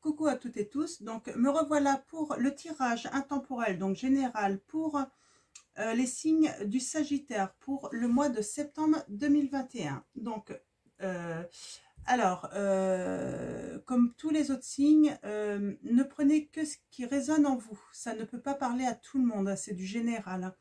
Coucou à toutes et tous, donc me revoilà pour le tirage intemporel, donc général pour les signes du Sagittaire pour le mois de septembre 2021. Donc, comme tous les autres signes, ne prenez que ce qui résonne en vous. Ça ne peut pas parler à tout le monde, c'est du général.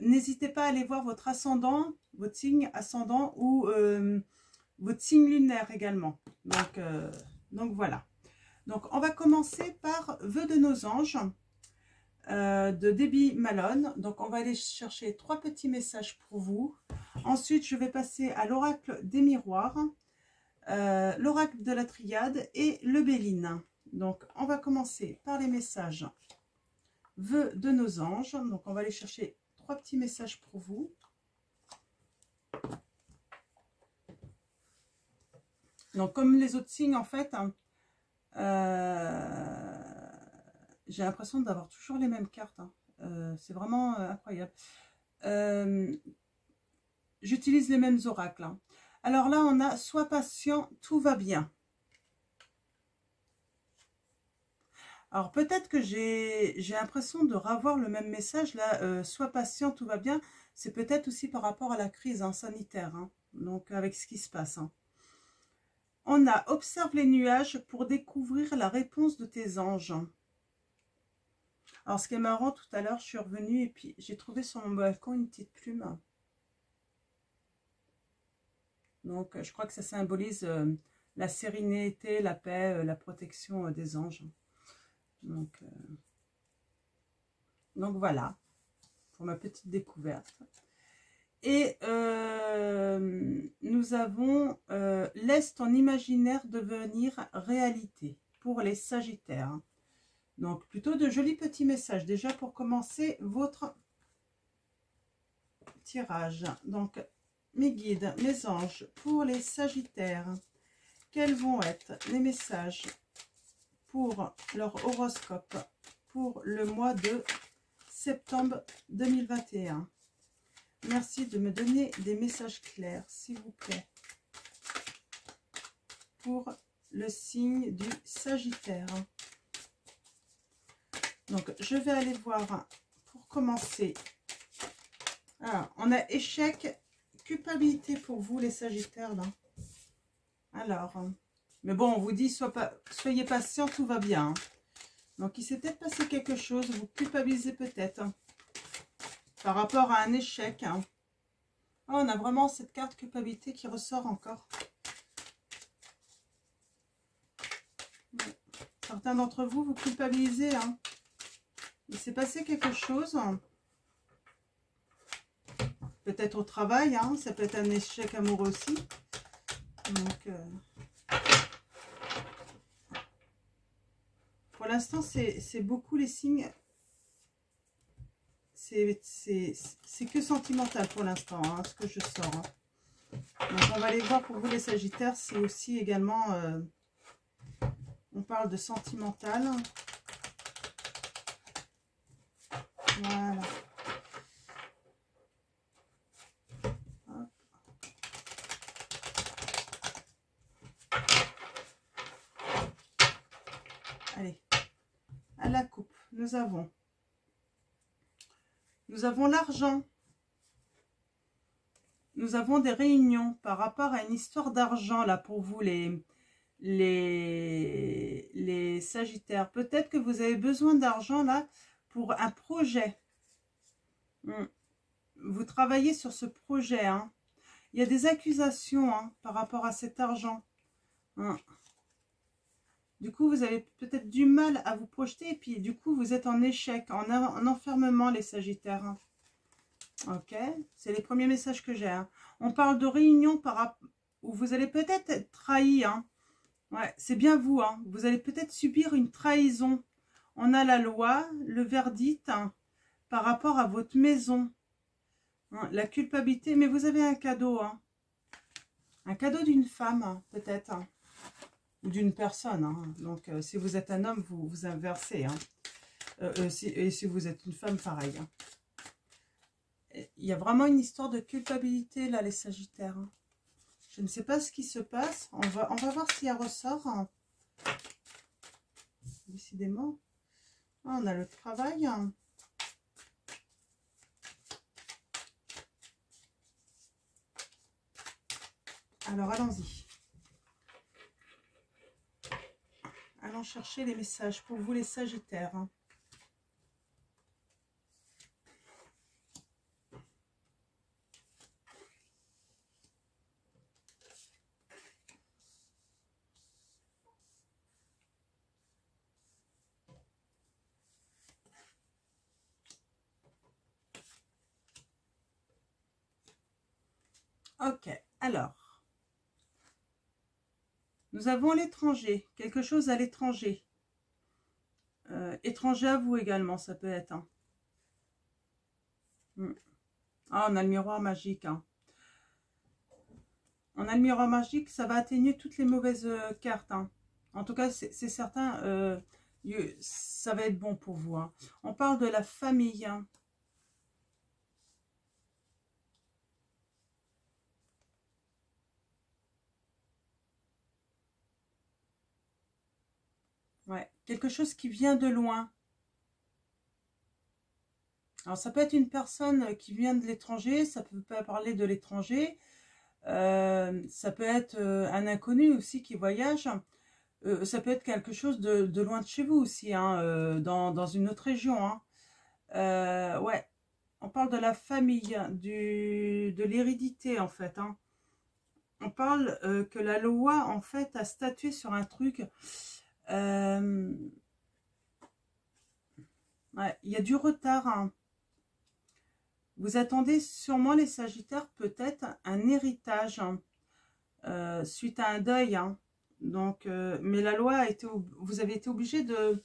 N'hésitez pas à aller voir votre ascendant, votre signe ascendant ou votre signe lunaire également. Donc voilà. Donc on va commencer par Vœux de nos anges de Debbie Malone. Donc on va aller chercher 3 petits messages pour vous. Ensuite je vais passer à l'oracle des miroirs, l'oracle de la triade et le Béline. Donc on va commencer par les messages Vœux de nos anges. Donc on va aller chercher 3 petits messages pour vous. Donc comme les autres signes en fait, j'ai l'impression d'avoir toujours les mêmes cartes. C'est vraiment incroyable. J'utilise les mêmes oracles. Alors là, on a « Sois patient, tout va bien ». Alors peut-être que j'ai l'impression de revoir le même message là. « Sois patient, tout va bien ». C'est peut-être aussi par rapport à la crise sanitaire. Donc avec ce qui se passe. On a « Observe les nuages pour découvrir la réponse de tes anges ». Alors, ce qui est marrant, tout à l'heure, je suis revenue et puis j'ai trouvé sur mon balcon une petite plume. Donc, je crois que ça symbolise la sérénité, la paix, la protection des anges. Donc voilà, pour ma petite découverte. Et nous avons « Laisse ton imaginaire devenir réalité » pour les Sagittaires. Donc, plutôt de jolis petits messages. Déjà, pour commencer votre tirage. Donc, mes guides, mes anges, pour les Sagittaires, quels vont être les messages pour leur horoscope pour le mois de septembre 2021? Merci de me donner des messages clairs, s'il vous plaît, pour le signe du Sagittaire. Donc, je vais aller voir, pour commencer. Alors, on a échec, culpabilité pour vous, les Sagittaires, là. Alors, mais bon, on vous dit, soyez patient, tout va bien. Donc, il s'est peut-être passé quelque chose, vous culpabilisez peut-être, par rapport à un échec. Oh, on a vraiment cette carte culpabilité qui ressort encore. Certains d'entre vous, vous culpabilisez, Il s'est passé quelque chose, peut-être au travail, ça peut être un échec amoureux aussi. Donc, pour l'instant, c'est beaucoup les signes. C'est que sentimental pour l'instant, ce que je sors. Donc, on va aller voir pour vous les Sagittaires, c'est aussi également, on parle de sentimental. Voilà. Hop. Allez, à la coupe, nous avons l'argent. Nous avons des réunions par rapport à une histoire d'argent là pour vous les Sagittaires. Peut-être que vous avez besoin d'argent là pour un projet. Vous travaillez sur ce projet. Il y a des accusations par rapport à cet argent. Du coup, vous avez peut-être du mal à vous projeter. Et puis, du coup, vous êtes en échec, en enfermement, les Sagittaires. Ok, c'est les premiers messages que j'ai. On parle de réunion où vous allez peut-être être trahi. Ouais, c'est bien vous. Vous allez peut-être subir une trahison. On a la loi, le verdict par rapport à votre maison. La culpabilité. Mais vous avez un cadeau. Un cadeau d'une femme, peut-être. Ou d'une personne. Donc, si vous êtes un homme, vous inversez. Et si vous êtes une femme, pareil. Il y a vraiment une histoire de culpabilité, là, les Sagittaires. Je ne sais pas ce qui se passe. On va voir si elle ressort. Décidément. Ah, on a le travail. Alors, allons-y. Allons chercher les messages pour vous, les Sagittaires. Ok, alors, nous avons l'étranger, quelque chose à l'étranger. Étranger à vous également, ça peut être. Hein. Ah, on a le miroir magique. Hein. On a le miroir magique, ça va atténuer toutes les mauvaises cartes. Hein. En tout cas, c'est certain, ça va être bon pour vous. Hein. On parle de la famille. Hein. Ouais, quelque chose qui vient de loin. Alors, ça peut être une personne qui vient de l'étranger, ça peut pas parler de l'étranger. Ça peut être un inconnu aussi qui voyage. Ça peut être quelque chose de loin de chez vous aussi, hein, dans une autre région. Hein. Ouais, on parle de la famille, de l'hérédité en fait. Hein. On parle que la loi en fait a statué sur un truc. Ouais, il y a du retard. Hein. Vous attendez sûrement les Sagittaires peut-être un héritage hein, suite à un deuil. Hein. Donc, mais la loi a été, vous avez été obligé de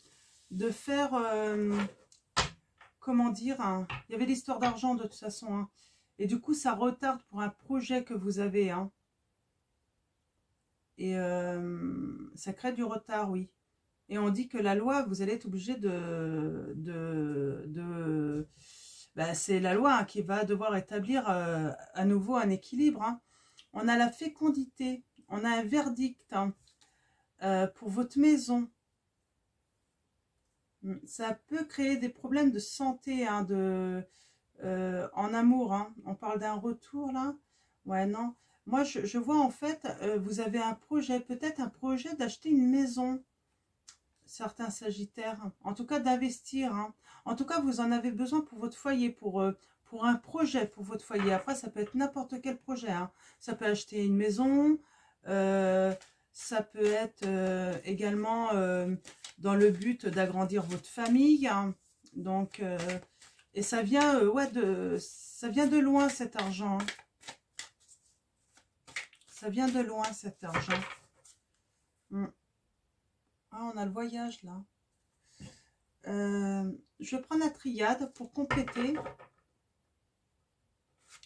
faire, comment dire, hein, il y avait l'histoire d'argent de toute façon. Hein, et du coup, ça retarde pour un projet que vous avez. Hein, et ça crée du retard, oui. Et on dit que la loi, vous allez être obligé ben, c'est la loi hein, qui va devoir établir à nouveau un équilibre. Hein. On a la fécondité, on a un verdict hein, pour votre maison. Ça peut créer des problèmes de santé, hein, en amour. Hein. On parle d'un retour là. Ouais, non. Moi, je vois en fait, vous avez un projet, peut-être un projet d'acheter une maison. Certains Sagittaires, en tout cas d'investir. Hein. En tout cas, vous en avez besoin pour votre foyer, pour un projet pour votre foyer. Après, ça peut être n'importe quel projet. Hein. Ça peut acheter une maison, ça peut être également dans le but d'agrandir votre famille. Hein. Donc, et ça vient, ouais, ça vient de loin cet argent. Hein. Ça vient de loin cet argent. Ah, on a le voyage là. Je vais prendre la triade pour compléter.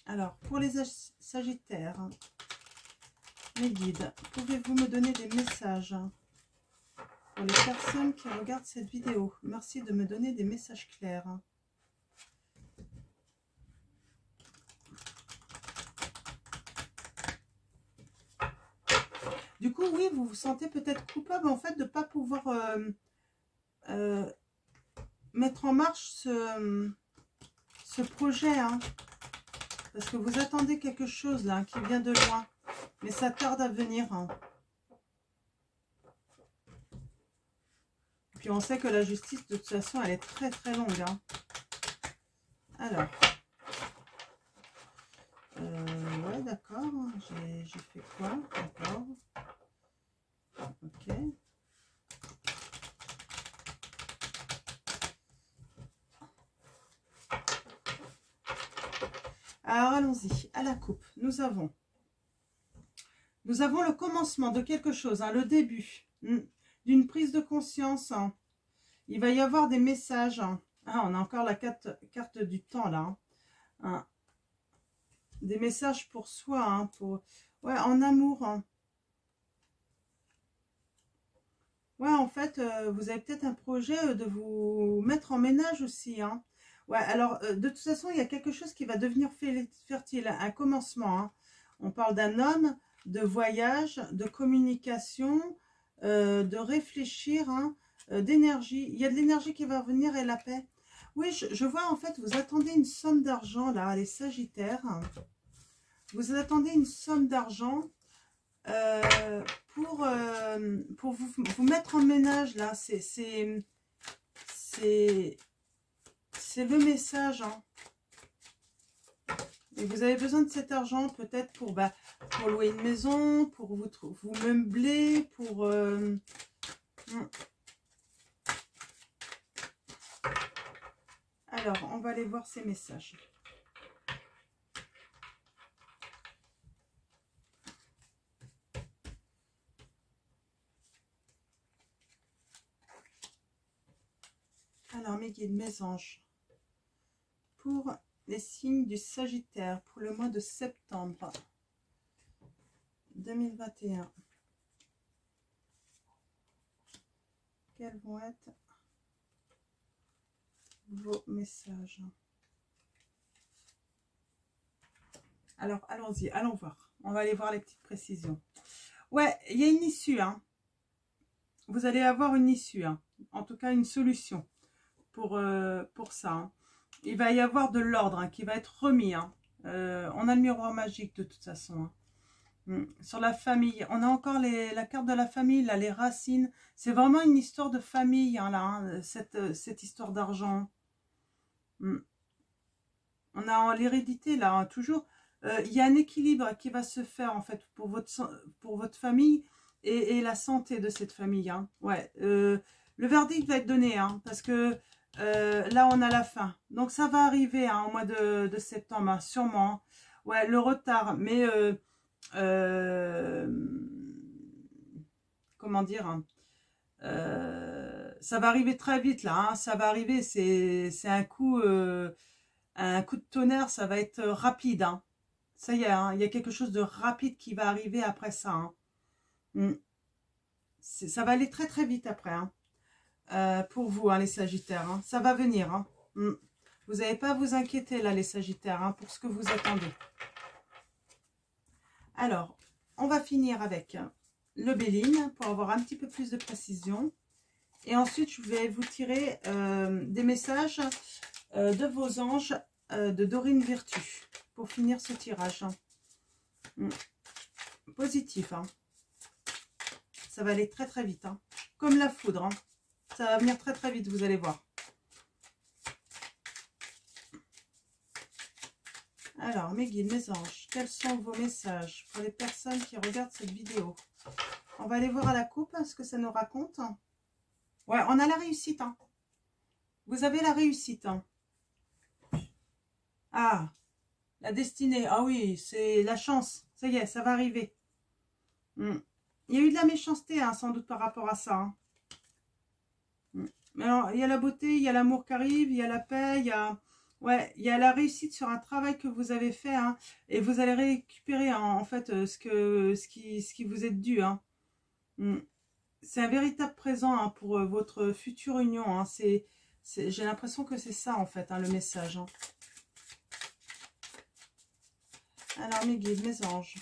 Alors, pour les Sagittaires, mes guides, pouvez-vous me donner des messages pour les personnes qui regardent cette vidéo? Merci de me donner des messages clairs. Du coup, oui, vous vous sentez peut-être coupable en fait de ne pas pouvoir mettre en marche ce projet. Hein, parce que vous attendez quelque chose là qui vient de loin. Mais ça tarde à venir. Hein. Puis on sait que la justice, de toute façon, elle est très très longue. Hein. Alors. Ouais, d'accord. J'ai fait quoi? D'accord. Ok. Alors, allons-y. À la coupe, nous avons le commencement de quelque chose, hein, le début d'une prise de conscience. Hein. Il va y avoir des messages. Hein. Ah, on a encore la carte du temps, là. Hein. Des messages pour soi, hein, ouais, en amour. Hein. Ouais, en fait, vous avez peut-être un projet de vous mettre en ménage aussi. Hein. Ouais, alors, de toute façon, il y a quelque chose qui va devenir fertile, un commencement. Hein. On parle d'un homme, de voyage, de communication, de réfléchir, hein, d'énergie. Il y a de l'énergie qui va venir et la paix. Oui, je vois en fait, vous attendez une somme d'argent là, les Sagittaires. Vous attendez une somme d'argent pour vous mettre en ménage là. C'est le message, hein. Et vous avez besoin de cet argent peut-être pour louer une maison, pour vous meubler, pour... Alors, on va aller voir ces messages. Alors, mes guides, mes anges, pour les signes du Sagittaire, pour le mois de septembre 2021, quels vont être vos messages? Alors, allons-y, allons voir. On va aller voir les petites précisions. Ouais, il y a une issue, hein. Vous allez avoir une issue, hein. En tout cas, une solution pour ça, hein. Il va y avoir de l'ordre, hein, qui va être remis, hein. On a le miroir magique de toute façon, hein. Sur la famille, on a encore la carte de la famille, là, les racines. C'est vraiment une histoire de famille, hein, là, hein, cette histoire d'argent. On a l'hérédité, là, hein, toujours. Il y a un équilibre qui va se faire, en fait, pour votre famille et la santé de cette famille, hein. Ouais, le verdict va être donné, hein, parce que là, on a la fin. Donc, ça va arriver, hein, au mois de septembre, hein, sûrement. Ouais, le retard, mais... comment dire, hein, ça va arriver très vite, là, hein, ça va arriver, c'est un coup de tonnerre, ça va être rapide, hein. Ça y est, hein, il y a quelque chose de rapide qui va arriver après ça, hein. Ça va aller très très vite après, hein. Pour vous, hein, les Sagittaires, hein. Ça va venir, hein. Vous n'avez pas à vous inquiéter là, les Sagittaires, hein, pour ce que vous attendez. Alors, on va finir avec le Béline pour avoir un petit peu plus de précision. Et ensuite, je vais vous tirer des messages de vos anges de Dorine Virtue pour finir ce tirage. Positif, hein. Ça va aller très très vite, hein. Comme la foudre, hein. Ça va venir très très vite, vous allez voir. Alors, mes guides, mes anges, quels sont vos messages pour les personnes qui regardent cette vidéo? On va aller voir à la coupe ce que ça nous raconte. Ouais, on a la réussite, hein. Vous avez la réussite, hein. Ah, la destinée. Ah oui, c'est la chance. Ça y est, ça va arriver. Il y a eu de la méchanceté, hein, sans doute, par rapport à ça, hein. Mais alors, il y a la beauté, il y a l'amour qui arrive, il y a la paix, il y a... Ouais, il y a la réussite sur un travail que vous avez fait, hein, et vous allez récupérer, hein, en fait, ce qui vous est dû, hein. C'est un véritable présent, hein, pour votre future union, hein. J'ai l'impression que c'est ça, en fait, hein, le message, hein. Alors, mes guides, mes anges.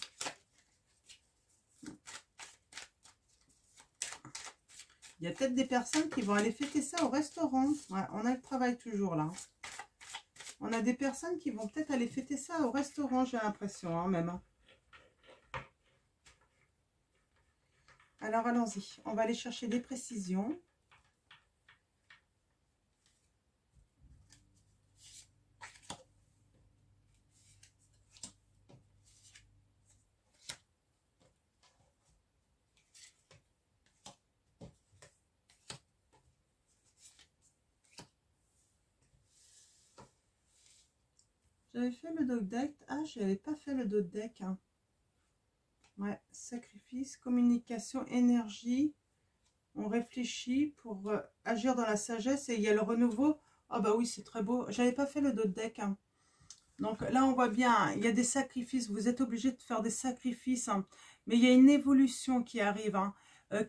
Il y a peut-être des personnes qui vont aller fêter ça au restaurant. Ouais, on a le travail toujours, là. On a des personnes qui vont peut-être aller fêter ça au restaurant, j'ai l'impression, hein, même. Alors, allons-y. On va aller chercher des précisions. J'avais fait le dos deck. Ah, je n'avais pas fait le dos deck, hein. Ouais, sacrifice, communication, énergie. On réfléchit pour agir dans la sagesse et il y a le renouveau. Ah bah oui, c'est très beau. J'avais pas fait le dos deck, hein. Donc là, on voit bien, hein, il y a des sacrifices. Vous êtes obligé de faire des sacrifices, hein. Mais il y a une évolution qui arrive, hein,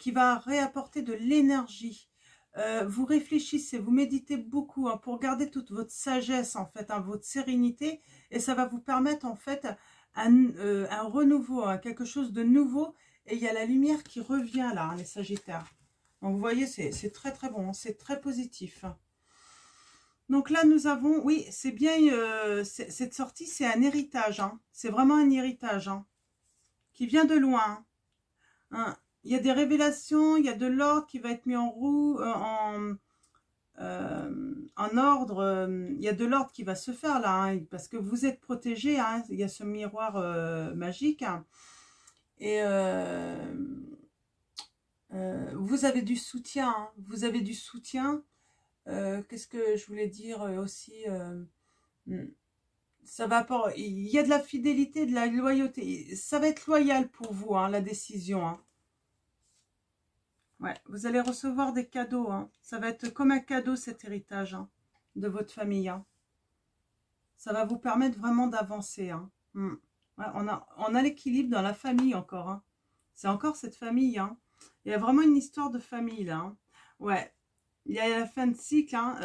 qui va réapporter de l'énergie. Vous réfléchissez, vous méditez beaucoup, hein, pour garder toute votre sagesse, en fait, hein, votre sérénité. Et ça va vous permettre, en fait, un renouveau, hein, quelque chose de nouveau. et il y a la lumière qui revient là, hein, les Sagittaires. Donc, vous voyez, c'est très, très bon. C'est très positif. Donc là, nous avons... Oui, c'est bien... cette sortie, c'est un héritage. Hein. C'est vraiment un héritage. Hein, qui vient de loin. Hein. Il y a des révélations. Il y a de l'ordre qui va être mis en roue... en ordre, il y a de l'ordre qui va se faire là, hein, parce que vous êtes protégé, hein, il y a ce miroir magique, hein, et vous avez du soutien, hein, vous avez du soutien, qu'est-ce que je voulais dire aussi, ça va pas, il y a de la fidélité, de la loyauté, ça va être loyal pour vous, hein, la décision, hein. Ouais, vous allez recevoir des cadeaux. Hein. Ça va être comme un cadeau, cet héritage, hein, de votre famille. Hein. Ça va vous permettre vraiment d'avancer. Hein. Ouais, on a l'équilibre dans la famille encore. Hein. C'est encore cette famille. Hein. Il y a vraiment une histoire de famille là. Hein. Ouais, il y a la fin de cycle. Hein.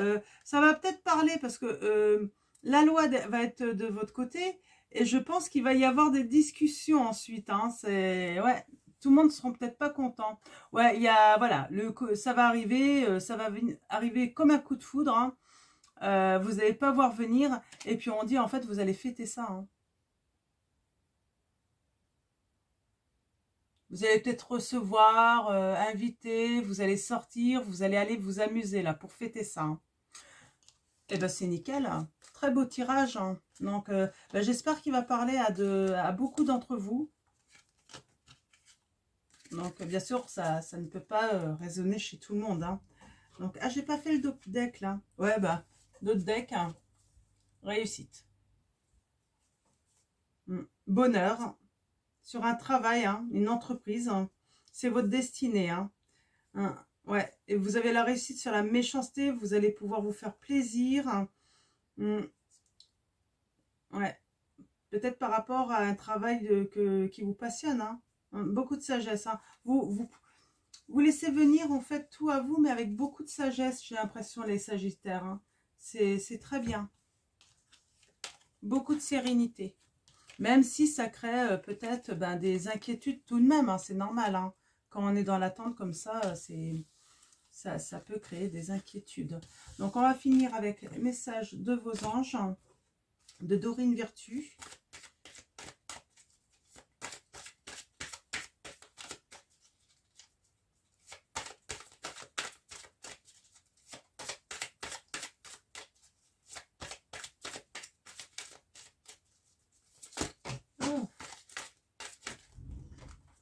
Ça va peut-être parler parce que la loi va être de votre côté. Et je pense qu'il va y avoir des discussions ensuite. Hein. C'est... Ouais. Tout le monde ne sera peut-être pas content. Ouais, il y a, voilà, ça va arriver comme un coup de foudre. Hein. Vous n'allez pas voir venir. Et puis on dit, en fait, vous allez fêter ça. Hein. Vous allez peut-être recevoir, inviter, vous allez sortir, vous allez aller vous amuser là pour fêter ça. Hein. Et ben c'est nickel. Hein. Très beau tirage. Hein. Donc, ben, j'espère qu'il va parler à beaucoup d'entre vous. Donc, bien sûr, ça ne peut pas résonner chez tout le monde. Hein. Donc, ah, j'ai pas fait le deck, là. Ouais, bah, d'autres decks, hein. Réussite. Bonheur. Sur un travail, hein, une entreprise. Hein. C'est votre destinée. Hein. Ouais, et vous avez la réussite sur la méchanceté. Vous allez pouvoir vous faire plaisir. Hein. Ouais. Peut-être par rapport à un travail qui vous passionne. Hein. Beaucoup de sagesse. Hein. Vous laissez venir en fait tout à vous, mais avec beaucoup de sagesse, j'ai l'impression, les Sagittaires. Hein. C'est très bien. Beaucoup de sérénité. Même si ça crée peut-être des inquiétudes tout de même. Hein. C'est normal. Hein. Quand on est dans l'attente comme ça, ça peut créer des inquiétudes. Donc on va finir avec le message de vos anges, de Dorine Virtue.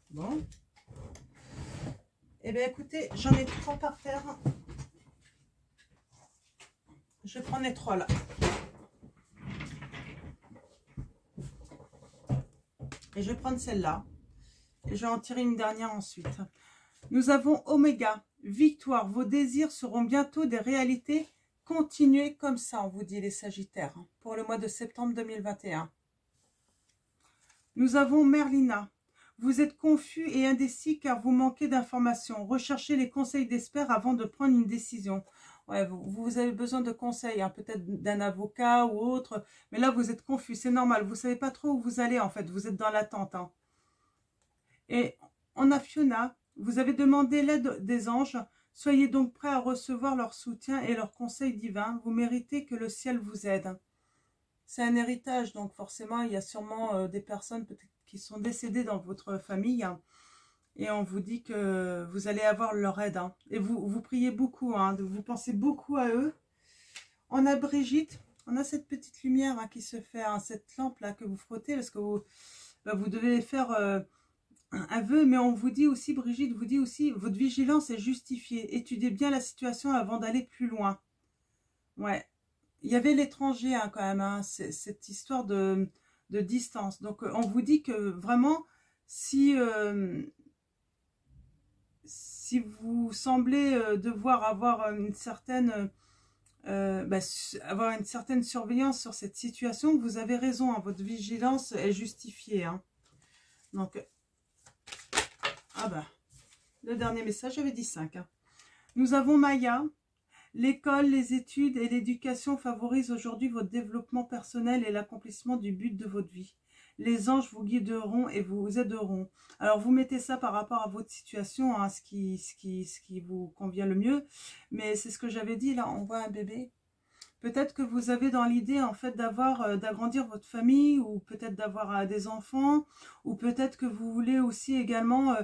Bon. Eh bien, écoutez, j'en ai 3 par terre. Je vais prendre les 3 là. Et je vais prendre celle-là. Et je vais en tirer une dernière ensuite. Nous avons Oméga. Victoire. Vos désirs seront bientôt des réalités. Continuez comme ça, on vous dit les Sagittaires. Pour le mois de septembre 2021. Nous avons Merlina. Vous êtes confus et indécis car vous manquez d'informations. Recherchez les conseils d'experts avant de prendre une décision. Ouais, vous avez besoin de conseils, hein, peut-être d'un avocat ou autre. Mais là, vous êtes confus, c'est normal. Vous ne savez pas trop où vous allez en fait. Vous êtes dans l'attente. Hein. Et on a Fiona. Vous avez demandé l'aide des anges. Soyez donc prêts à recevoir leur soutien et leurs conseils divins. Vous méritez que le ciel vous aide. C'est un héritage, donc forcément, il y a sûrement des personnes peut-être qui sont décédées dans votre famille. Hein, et on vous dit que vous allez avoir leur aide. Hein, et vous priez beaucoup, hein, vous pensez beaucoup à eux. On a Brigitte, on a cette petite lumière hein, qui se fait, hein, cette lampe-là que vous frottez, parce que vous devez faire un vœu. Mais on vous dit aussi, Brigitte, vous dit aussi, votre vigilance est justifiée. Étudiez bien la situation avant d'aller plus loin. Ouais. Il y avait l'étranger hein, quand même, hein, cette histoire de distance. Donc, on vous dit que vraiment, si vous semblez devoir avoir une certaine surveillance sur cette situation, vous avez raison, hein, votre vigilance est justifiée. Hein. Donc, le dernier message, j'avais dit 5. Hein. Nous avons Maya. L'école, les études et l'éducation favorisent aujourd'hui votre développement personnel et l'accomplissement du but de votre vie. les anges vous guideront et vous aideront. Alors, vous mettez ça par rapport à votre situation, hein, ce qui vous convient le mieux. Mais c'est ce que j'avais dit, là, on voit un bébé. Peut-être que vous avez dans l'idée, en fait, d'agrandir votre famille, ou peut-être d'avoir des enfants, ou peut-être que vous voulez aussi également,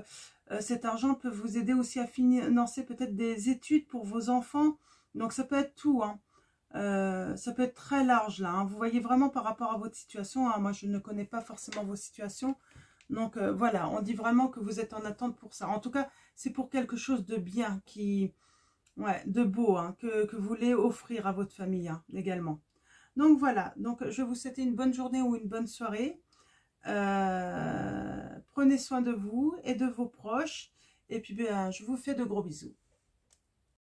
cet argent peut vous aider aussi à financer peut-être des études pour vos enfants. Donc, ça peut être tout, hein. Ça peut être très large, là, hein. Vous voyez vraiment par rapport à votre situation, hein. Moi, je ne connais pas forcément vos situations. Donc, voilà, on dit vraiment que vous êtes en attente pour ça. En tout cas, c'est pour quelque chose de bien, ouais, de beau, hein, que vous voulez offrir à votre famille, hein, également. Donc voilà, donc je vais vous souhaiter une bonne journée ou une bonne soirée. Prenez soin de vous et de vos proches. Et puis ben, je vous fais de gros bisous.